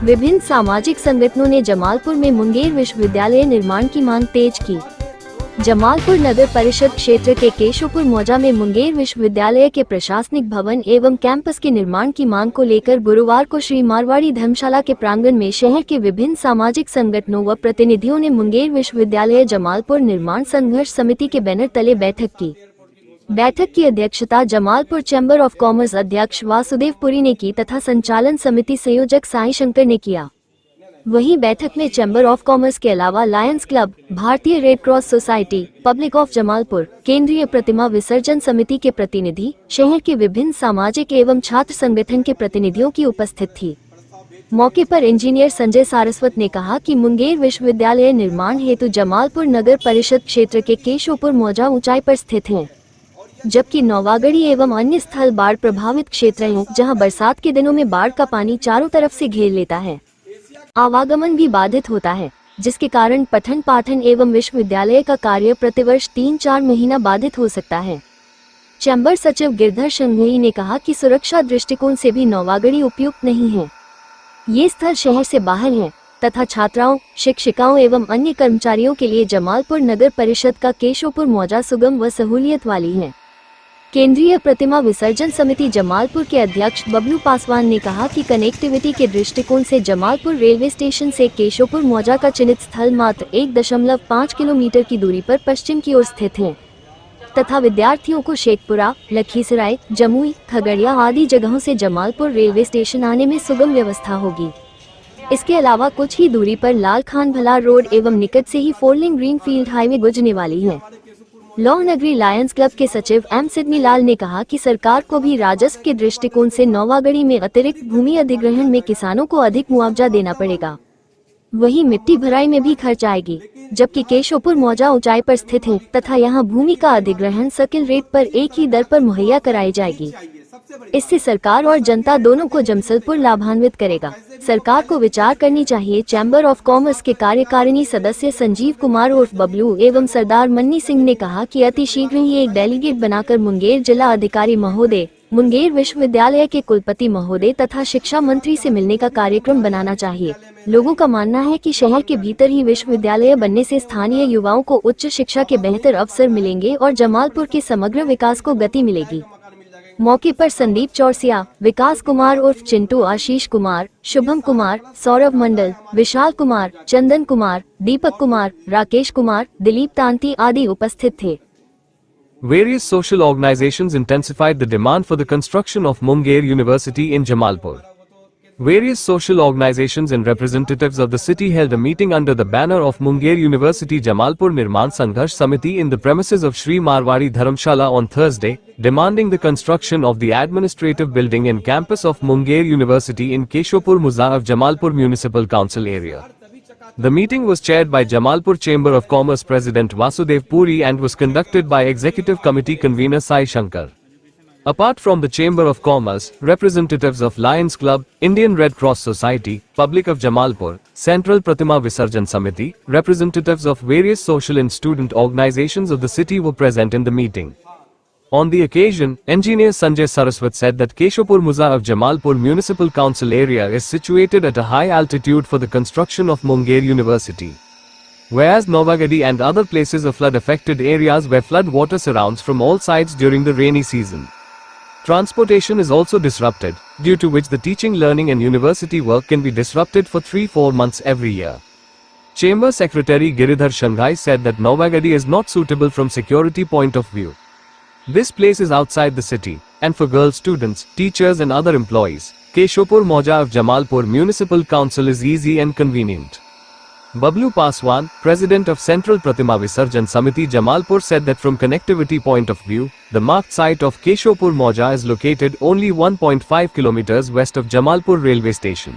विभिन्न सामाजिक संगठनों ने जमालपुर में मुंगेर विश्वविद्यालय निर्माण की मांग तेज की। जमालपुर नगर परिषद क्षेत्र के केशवपुर मौजा में मुंगेर विश्वविद्यालय के प्रशासनिक भवन एवं कैंपस के निर्माण की मांग को लेकर गुरुवार को श्री मारवाड़ी धर्मशाला के प्रांगण में शहर के विभिन्न सामाजिक संगठनों व प्रतिनिधियों ने मुंगेर विश्वविद्यालय जमालपुर निर्माण संघर्ष समिति के बैनर तले बैठक की। बैठक की अध्यक्षता जमालपुर चैम्बर ऑफ कॉमर्स अध्यक्ष वासुदेव पुरी ने की तथा संचालन समिति संयोजक साई शंकर ने किया। वहीं बैठक में चैम्बर ऑफ कॉमर्स के अलावा लायंस क्लब, भारतीय red cross society, public of Jamalpur, केंद्रीय प्रतिमा विसर्जन समिति के प्रतिनिधि, शहर के विभिन्न सामाजिक एवं छात्र संगठन के प्रतिनिधियों की उपस्थित थी। मौके पर इंजीनियर संजय सारस्वत ने कहा कि मुंगेर विश्वविद्यालय निर्माण हेतु जमालपुर नगर परिषद क्षेत्र के केशवपुर मौजा ऊंचाई पर स्थित है, जबकि नौवागढ़ी एवं अन्य स्थल बाढ़ प्रभावित क्षेत्र हैं, जहां बरसात के दिनों में बाढ़ का पानी चारों तरफ से घेर लेता है। आवागमन भी बाधित होता है, जिसके कारण पठन पाठन एवं विश्वविद्यालय का कार्य प्रतिवर्ष 3-4 महीना बाधित हो सकता है। चैम्बर सचिव गिरधर शंघई ने कहा कि सुरक्षा दृष्टिकोण से भी नौवागढ़ी उपयुक्त नहीं है। ये स्थल शहर से बाहर है तथा छात्राओं, शिक्षिकाओं एवं अन्य कर्मचारियों के लिए जमालपुर नगर परिषद का केशवपुर मौजा सुगम व सहूलियत वाली है। केंद्रीय प्रतिमा विसर्जन समिति जमालपुर के अध्यक्ष बबलू पासवान ने कहा कि कनेक्टिविटी के दृष्टिकोण से जमालपुर रेलवे स्टेशन से केशवपुर मौजा का चयनित स्थल मात्र 1.5 किलोमीटर की दूरी पर पश्चिम की ओर स्थित है तथा विद्यार्थियों को शेखपुरा, लखीसराय, जमुई, खगड़िया आदि जगहों से जमालपुर रेलवे स्टेशन आने में सुगम व्यवस्था होगी। इसके अलावा कुछ ही दूरी पर लाल खान भलार रोड एवं निकट से ही 4 लेन ग्रीनफील्ड हाईवे गुजरने वाली है। लौ नगरी लायंस क्लब के सचिव एम सिडनी लाल ने कहा कि सरकार को भी राजस्व के दृष्टिकोण से नौवागढ़ी में अतिरिक्त भूमि अधिग्रहण में किसानों को अधिक मुआवजा देना पड़ेगा। वहीं मिट्टी भराई में भी खर्च आएगी, जबकि केशवपुर मौजा ऊंचाई पर स्थित है तथा यहां भूमि का अधिग्रहण सर्किल रेट पर एक ही दर पर मुहैया कराई जाएगी। इससे सरकार और जनता दोनों को जमशेदपुर लाभान्वित करेगा। सरकार को विचार करनी चाहिए। चैम्बर ऑफ कॉमर्स के कार्यकारिणी सदस्य संजीव कुमार उर्फ बबलू एवं सरदार मन्नी सिंह ने कहा कि अति शीघ्र ही एक डेलीगेट बनाकर मुंगेर जिला अधिकारी महोदय, मुंगेर विश्वविद्यालय के कुलपति महोदय तथा शिक्षा मंत्री से मिलने का कार्यक्रम बनाना चाहिए। लोगों का मानना है कि शहर के भीतर ही विश्वविद्यालय बनने से स्थानीय युवाओं को उच्च शिक्षा के बेहतर अवसर मिलेंगे और जमालपुर के समग्र विकास को गति मिलेगी। मौके पर संदीप चौरसिया, विकास कुमार उर्फ चिंटू, आशीष कुमार, शुभम कुमार, सौरभ मंडल, विशाल कुमार, चंदन कुमार, दीपक कुमार, राकेश कुमार, दिलीप तांती आदि उपस्थित थे। Various social organizations intensified the demand for the construction of Munger University in Jamalpur. Various social organizations and representatives of the city held a meeting under the banner of Munger University Jamalpur Nirman Sangharsh Samiti in the premises of Shri Marwadi Dharamshala on Thursday, demanding the construction of the administrative building and campus of Munger University in Keshwapur Muza of Jamalpur Municipal Council area. The meeting was chaired by Jamalpur Chamber of Commerce President Vasudev Puri and was conducted by Executive Committee Convener Sai Shankar. Apart from the Chamber of Commerce, representatives of Lions Club, Indian Red Cross Society, Public of Jamalpur, Central Pratima Visarjan Samiti, representatives of various social and student organizations of the city were present in the meeting. On the occasion, Engineer Sanjay Saraswat said that Keshwapur Muza of Jamalpur Municipal Council area is situated at a high altitude for the construction of Munger University. Whereas Novagadi and other places are flood-affected areas where flood water surrounds from all sides during the rainy season. Transportation is also disrupted, due to which the teaching, learning and university work can be disrupted for 3-4 months every year. Chamber Secretary Giridhar Shanghai said that Novagadi is not suitable from security point of view. This place is outside the city, and for girl students, teachers and other employees, Keshwapur Mauja of Jamalpur Municipal Council is easy and convenient. Bablu Paswan, President of Central Pratima Visarjan Samiti Jamalpur said that from connectivity point of view, the marked site of Keshwapur Mauja is located only 1.5 kilometers west of Jamalpur railway station.